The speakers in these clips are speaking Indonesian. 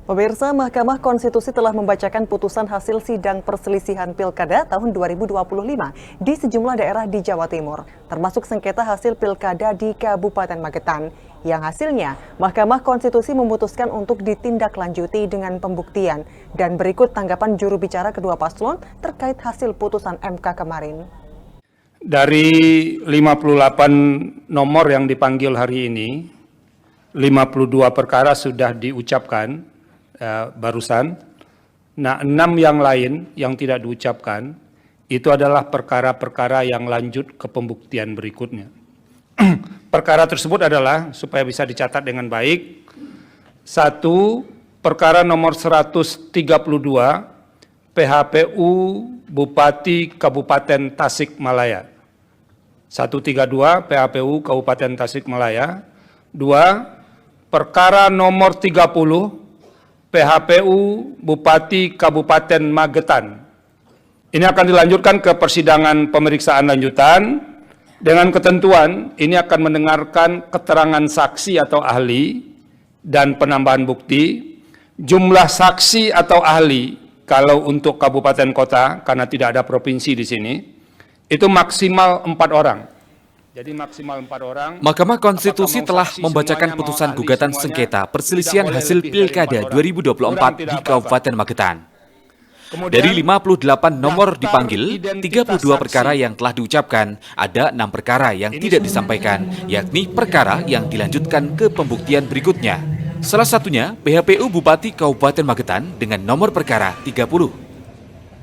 Pemirsa, Mahkamah Konstitusi telah membacakan putusan hasil sidang perselisihan Pilkada tahun 2025 di sejumlah daerah di Jawa Timur, termasuk sengketa hasil Pilkada di Kabupaten Magetan, yang hasilnya Mahkamah Konstitusi memutuskan untuk ditindaklanjuti dengan pembuktian. Dan berikut tanggapan juru bicara kedua paslon terkait hasil putusan MK kemarin. Dari 58 nomor yang dipanggil hari ini, 52 perkara sudah diucapkan barusan. Nah, 6 yang lain yang tidak diucapkan itu adalah perkara-perkara yang lanjut ke pembuktian berikutnya. Perkara tersebut adalah, supaya bisa dicatat dengan baik, 1. Perkara nomor 132 PHPU Bupati Kabupaten Tasikmalaya. 132 PHPU Kabupaten Tasikmalaya. 2. Perkara nomor 30 PHPU Bupati Kabupaten Magetan. Ini akan dilanjutkan ke persidangan pemeriksaan lanjutan dengan ketentuan ini akan mendengarkan keterangan saksi atau ahli dan penambahan bukti. Jumlah saksi atau ahli kalau untuk kabupaten kota, karena tidak ada provinsi di sini, itu maksimal 4 orang. Jadi maksimal 4 orang. Mahkamah Konstitusi telah membacakan putusan gugatan sengketa perselisihan hasil Pilkada 2024 di Kabupaten Magetan. Dari 58 nomor dipanggil, 32 perkara yang telah diucapkan, ada 6 perkara yang tidak disampaikan, yakni perkara yang dilanjutkan ke pembuktian berikutnya. Salah satunya PHPU Bupati Kabupaten Magetan dengan nomor perkara 30.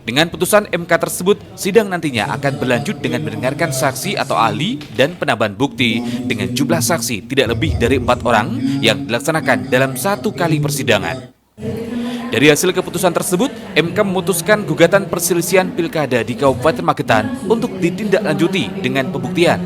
Dengan putusan MK tersebut, sidang nantinya akan berlanjut dengan mendengarkan saksi atau ahli dan penambahan bukti dengan jumlah saksi tidak lebih dari 4 orang yang dilaksanakan dalam 1 kali persidangan. Dari hasil keputusan tersebut, MK memutuskan gugatan perselisihan Pilkada di Kabupaten Magetan untuk ditindaklanjuti dengan pembuktian.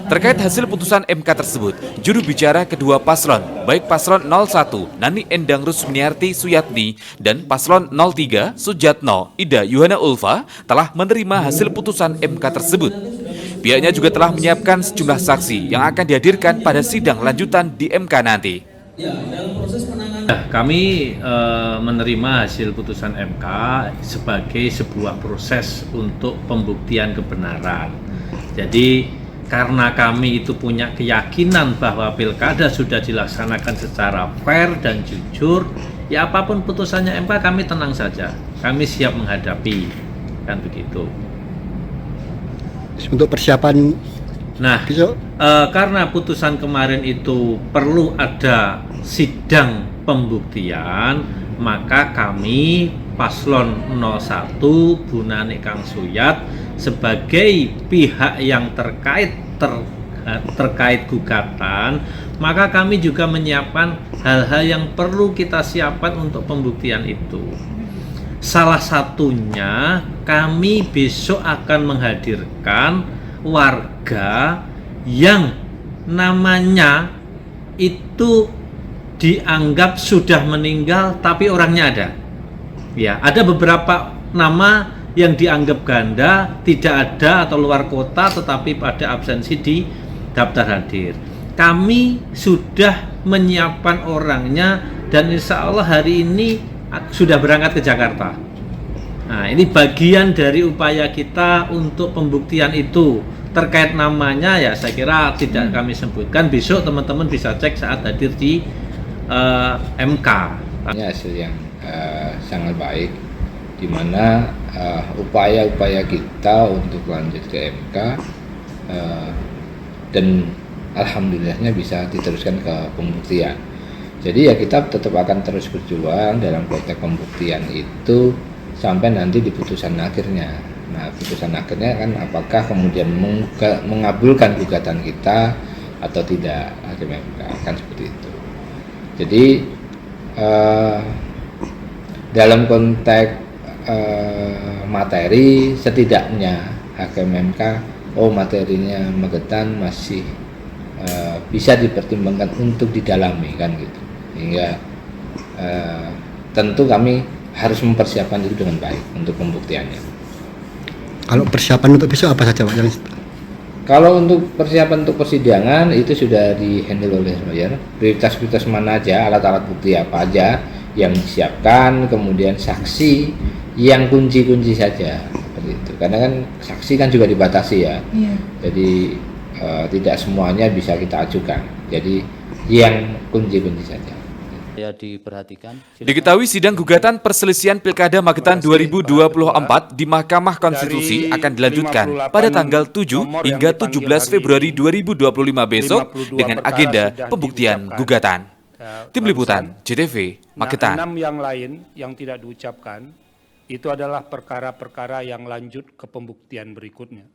Terkait hasil putusan MK tersebut, juru bicara kedua paslon, baik paslon 01 Nani Endang Rusmiarti Suyatni dan paslon 03 Sujatno Ida Yuhana Ulfa telah menerima hasil putusan MK tersebut. Pihaknya juga telah menyiapkan sejumlah saksi yang akan dihadirkan pada sidang lanjutan di MK nanti. Kami menerima hasil putusan MK sebagai sebuah proses untuk pembuktian kebenaran. Jadi karena kami itu punya keyakinan bahwa pilkada sudah dilaksanakan secara fair dan jujur, ya apapun putusannya MK kami tenang saja, kami siap menghadapi, kan begitu. Untuk persiapan besok? Karena putusan kemarin itu perlu ada sidang pembuktian, maka kami paslon 01 Bu Nani Kang Suyat sebagai pihak yang terkait gugatan, maka kami juga menyiapkan hal-hal yang perlu kita siapkan untuk pembuktian itu. Salah satunya kami besok akan menghadirkan warga yang namanya itu dianggap sudah meninggal tapi orangnya ada. Ya, ada beberapa nama yang dianggap ganda, tidak ada atau luar kota tetapi pada absensi di daftar hadir. Kami sudah menyiapkan orangnya dan insya Allah hari ini sudah berangkat ke Jakarta. Nah, ini bagian dari upaya kita untuk pembuktian itu. Terkait namanya ya saya kira tidak kami sebutkan, besok teman-teman bisa cek saat hadir di MK. Ini hasil yang sangat baik, di mana upaya-upaya kita untuk lanjut ke MK dan alhamdulillahnya bisa diteruskan ke pembuktian. Jadi ya kita tetap akan terus berjuang dalam konteks pembuktian itu sampai nanti di putusan akhirnya. Nah, putusan akhirnya kan apakah kemudian mengabulkan gugatan kita atau tidak, hakim MK kan seperti itu. Jadi dalam konteks materi setidaknya hakim MK materinya Magetan masih bisa dipertimbangkan untuk didalami kan gitu, hingga tentu kami harus mempersiapkan itu dengan baik untuk pembuktiannya. Kalau persiapan untuk besok apa saja Pak? Kalau untuk persiapan untuk persidangan itu sudah dihandle oleh lawyer. Prioritas mana aja, alat-alat bukti apa aja yang disiapkan, kemudian saksi yang kunci-kunci saja seperti itu. Karena kan saksi kan juga dibatasi ya. Jadi tidak semuanya bisa kita ajukan. Jadi yang kunci-kunci saja. Ya diperhatikan. Diketahui sidang gugatan perselisihan Pilkada Magetan 2024 di Mahkamah Konstitusi akan dilanjutkan pada tanggal 7 hingga 17 Februari 2025 besok dengan agenda pembuktian gugatan. Tim Liputan JTV Magetan. 6 yang lain yang tidak diucapkan itu adalah perkara-perkara yang lanjut ke pembuktian berikutnya.